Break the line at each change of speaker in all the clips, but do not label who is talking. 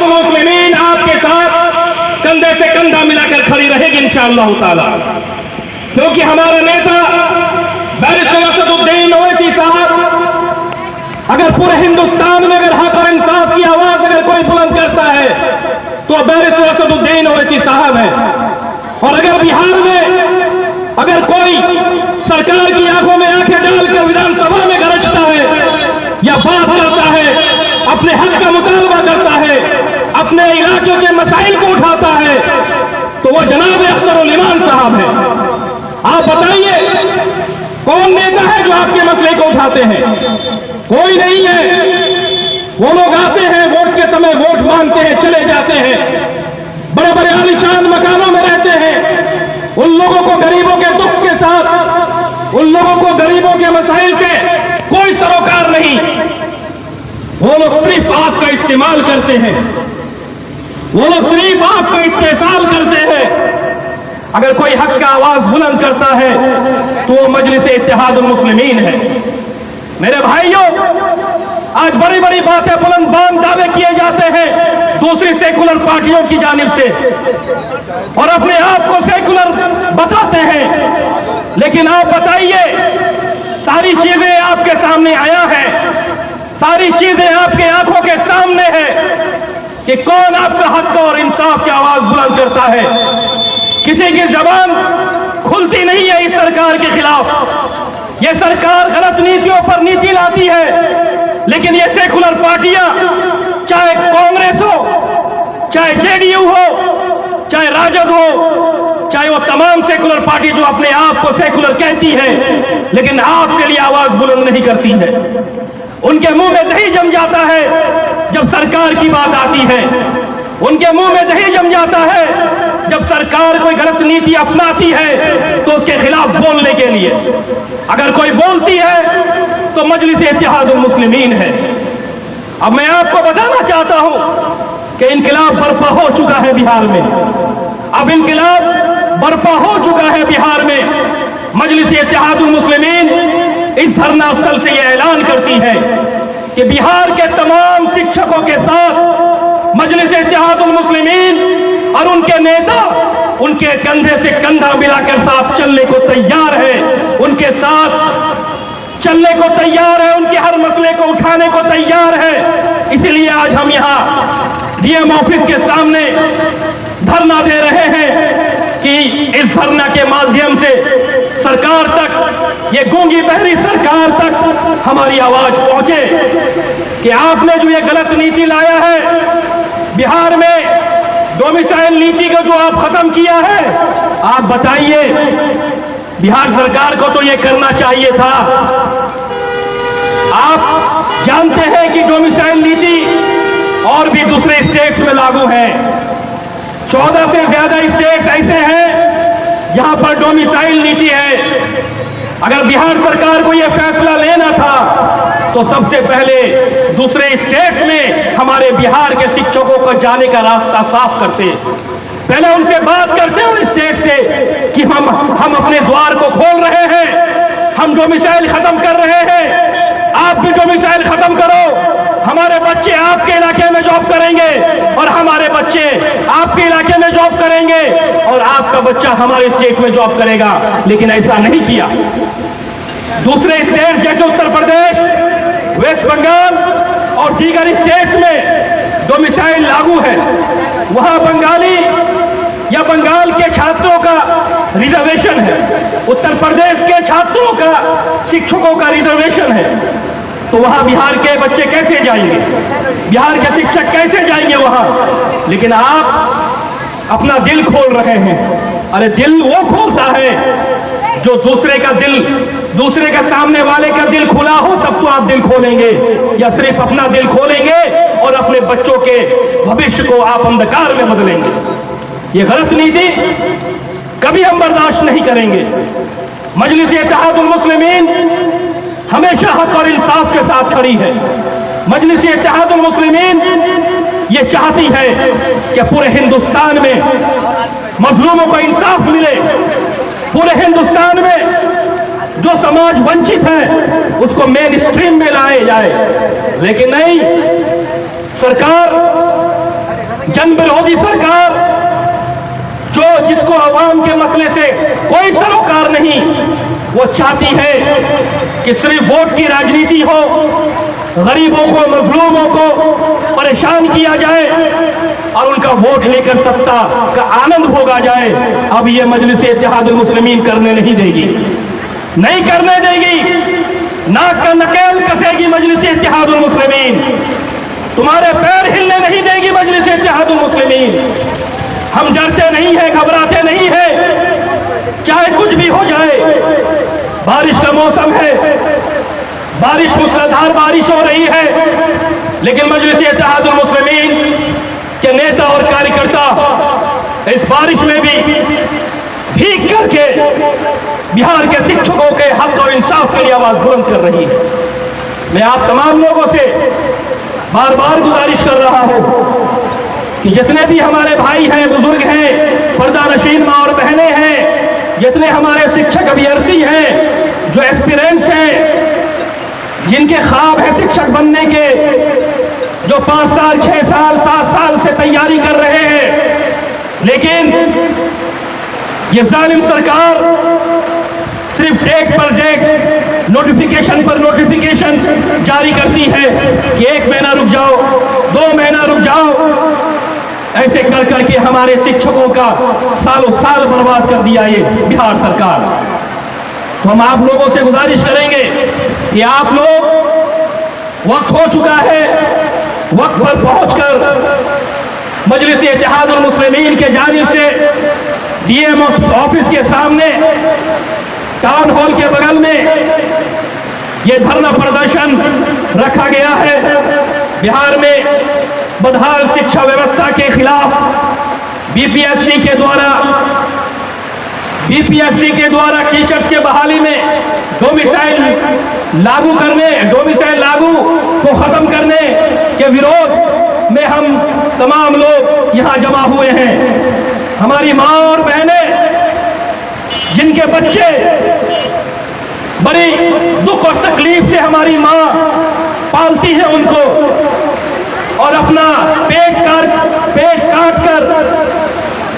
इत्तेहादुल मुस्लिमीन आपके साथ कंधे से कंधा मिलाकर खड़ी रहेगी इंशाअल्लाह ताला, क्योंकि हमारा नेता बैरिस्टर असदुद्दीन ओवैसी साहब अगर पूरे हिंदुस्तान में अगर हक और इंसाफ की आवाज अगर कोई बुलंद करता है तो बैरिस्टर असदुद्दीन ओवैसी साहब है। और अगर बिहार में अगर कोई सरकार की आंखों में आंखें डालकर विधानसभा में गरजता है या बात करता है, अपने हक का मुतालबा करता है, अपने इलाकों के मसाइल को उठाता है, तो वो जनाब अख्तरुल इमान साहब है। आप बताइए कौन नेता है जो आपके मसले को उठाते हैं? कोई नहीं है। वो लोग आते हैं वोट के समय, वोट मांगते हैं, चले जाते हैं, बड़े बड़े आलीशान मकानों में रहते हैं। उन लोगों को गरीबों के दुख के साथ, उन लोगों को गरीबों के मसाइल से कोई सरोकार नहीं। वो लोग सिर्फ आपका इस्तेमाल करते हैं, वो लोग सिर्फ आपका इस्तेसाल करते हैं। अगर कोई हक का आवाज बुलंद करता है तो वो मजलिस इत्तेहादुल मुस्लिमीन है। मेरे भाइयों, आज बड़ी बड़ी बातें बुलंद बांध दावे किए जाते हैं दूसरी सेकुलर पार्टियों की जानिब से और अपने आप को सेकुलर बताते हैं, लेकिन आप बताइए, सारी चीजें आपके सामने आया है, सारी चीजें आपके आंखों के सामने है कि कौन आपका हक और इंसाफ की आवाज बुलंद करता है। किसी की जबान खुलती नहीं है इस सरकार के खिलाफ। यह सरकार गलत नीतियों पर नीति लाती है, लेकिन ये सेकुलर पार्टियां, चाहे कांग्रेस हो, चाहे जेडीयू हो, चाहे राजद हो, चाहे वो तमाम सेकुलर पार्टी जो अपने आप को सेकुलर कहती है, लेकिन आपके लिए आवाज बुलंद नहीं करती है। उनके मुंह में दही जम जाता है जब सरकार की बात आती है, उनके मुंह में दही जम जाता है जब सरकार कोई गलत नीति अपनाती है तो उसके खिलाफ बोलने के लिए। अगर कोई बोलती है तो मजलिस इत्तेहादुल मुस्लिमीन है। अब मैं आपको बताना चाहता हूं कि इंकिलाब बर्पा हो चुका है बिहार में। अब इंकिलाब बर्पा हो चुका है बिहार में। मजलिस इत्तेहादुल मुस्लिमीन इस धरना स्थल से यह ऐलान करती है कि बिहार के तमाम शिक्षकों के साथ मजलिस इत्तेहादुल मुस्लिमीन और उनके नेता उनके कंधे से कंधा मिलाकर साथ चलने को तैयार है, उनके साथ चलने को तैयार है, उनके हर मसले को उठाने को तैयार है। इसलिए आज हम यहाँ डीएम ऑफिस के सामने धरना दे रहे हैं कि इस धरना के माध्यम से सरकार तक, ये गूंगी बहरी सरकार तक हमारी आवाज पहुंचे कि आपने जो ये गलत नीति लाया है बिहार में, डोमिसाइल नीति को जो आप खत्म किया है, आप बताइए, बिहार सरकार को तो ये करना चाहिए था। आप जानते हैं कि डोमिसाइल नीति और भी दूसरे स्टेट्स में लागू है। 14 से ज्यादा स्टेट्स ऐसे हैं जहां पर डोमिसाइल नीति है। अगर बिहार सरकार को यह फैसला लेना था तो सबसे पहले दूसरे स्टेट्स में हमारे बिहार के शिक्षकों को जाने का रास्ता साफ करते, पहले उनसे बात करते उन स्टेट से कि हम अपने द्वार को खोल रहे हैं, हम डोमिसाइल खत्म कर रहे हैं, आप भी डोमिसाइल खत्म करो। हमारे बच्चे आपके इलाके में जॉब करेंगे और हमारे बच्चे आपके इलाके में जॉब करेंगे और आपका बच्चा हमारे स्टेट में जॉब करेगा। लेकिन ऐसा नहीं किया। दूसरे स्टेट जैसे उत्तर प्रदेश, वेस्ट बंगाल और दीगर स्टेट्स में डोमिसाइल लागू है। वहां बंगाली या बंगाल के छात्रों का रिजर्वेशन है, उत्तर प्रदेश के छात्रों का, शिक्षकों का रिजर्वेशन है। तो वहां बिहार के बच्चे कैसे जाएंगे, बिहार के शिक्षक कैसे जाएंगे वहां? लेकिन आप अपना दिल खोल रहे हैं। अरे दिल वो खोलता है जो दूसरे का दिल, दूसरे के सामने वाले का दिल खुला हो, तब तो आप दिल खोलेंगे, या सिर्फ अपना दिल खोलेंगे और अपने बच्चों के भविष्य को आप अंधकार में बदलेंगे। ये गलत नीति कभी हम बर्दाश्त नहीं करेंगे। मजलिस इत्तेहादुल मुस्लिमीन हमेशा हक और इंसाफ के साथ खड़ी है। मजलिस इत्तेहादुल मुस्लिमीन ये चाहती है कि पूरे हिंदुस्तान में मजलूमों को इंसाफ मिले, पूरे हिंदुस्तान में जो समाज वंचित है उसको मेन स्ट्रीम में लाए जाए। लेकिन नहीं, सरकार जन विरोधी सरकार जिसको अवाम के मसले से कोई सरोकार नहीं, वो चाहती है कि सिर्फ वोट की राजनीति हो, गरीबों को, मजलूमों को परेशान किया जाए और उनका वोट लेकर सत्ता का आनंद भोगा जाए। अब ये मजलिस इत्तेहादुल मुस्लिमीन करने नहीं देगी, नहीं करने देगी। नाक का नकेल कसेगी मजलिस इत्तेहादुल मुस्लिमीन, तुम्हारे पैर हिलने नहीं देगी मजलिस इत्तेहादुल मुस्लिमीन। हम डरते नहीं हैं, घबराते नहीं हैं, चाहे कुछ भी हो जाए। बारिश का मौसम है, बारिश मूसलाधार बारिश हो रही है, लेकिन मजलिस इत्तेहादुल मुस्लिमीन के नेता और कार्यकर्ता इस बारिश में भी भीग करके बिहार के शिक्षकों के हक और इंसाफ के लिए आवाज बुलंद कर रही है। मैं आप तमाम लोगों से बार बार गुजारिश कर रहा हूं कि जितने भी हमारे भाई हैं, बुजुर्ग हैं, पर्दानशीन माँ और बहनें हैं, जितने हमारे शिक्षक अभ्यर्थी हैं, जो एस्पिरेंट्स हैं, जिनके ख्वाब है शिक्षक बनने के, जो 5 साल 6 साल 7 साल से तैयारी कर रहे हैं, लेकिन ये जालिम सरकार सिर्फ डेट पर डेट, नोटिफिकेशन पर नोटिफिकेशन जारी करती है कि 1 महीना रुक जाओ, 2 महीना रुक जाओ। ऐसे कर करके हमारे शिक्षकों का सालों साल बर्बाद कर दिया ये बिहार सरकार। तो हम आप लोगों से गुजारिश करेंगे कि आप लोग, वक्त हो चुका है, वक्त पर पहुंचकर मजलिस इत्तेहादुल मुस्लिमीन के जानिब से डीएम ऑफिस के सामने टाउन हॉल के बगल में ये धरना प्रदर्शन रखा गया है। बिहार में बदहाल शिक्षा व्यवस्था के खिलाफ बीपीएससी के द्वारा टीचर्स के बहाली में डोमिसाइल लागू को खत्म करने के विरोध में हम तमाम लोग यहां जमा हुए हैं। हमारी माँ और बहनें, जिनके बच्चे बड़ी दुख और तकलीफ से हमारी माँ पालती है उनको, और अपना पेट काट कर,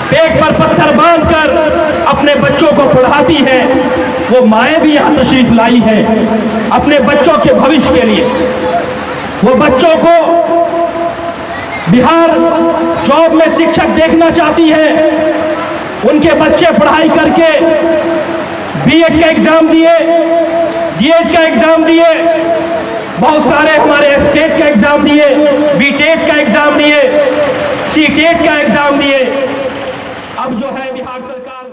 पेट पर पत्थर बांधकर अपने बच्चों को पढ़ाती है, वो माएँ भी यहाँ तशरीफ लाई हैं अपने बच्चों के भविष्य के लिए। वो बच्चों को बिहार जॉब में शिक्षक देखना चाहती है। उनके बच्चे पढ़ाई करके बीएड का एग्जाम दिए, डीएड का एग्जाम दिए, बहुत सारे हमारे स्टेट का एग्जाम दिए, बीटेट का एग्जाम दिए, सीटेट का एग्जाम दिए। अब जो है बिहार सरकार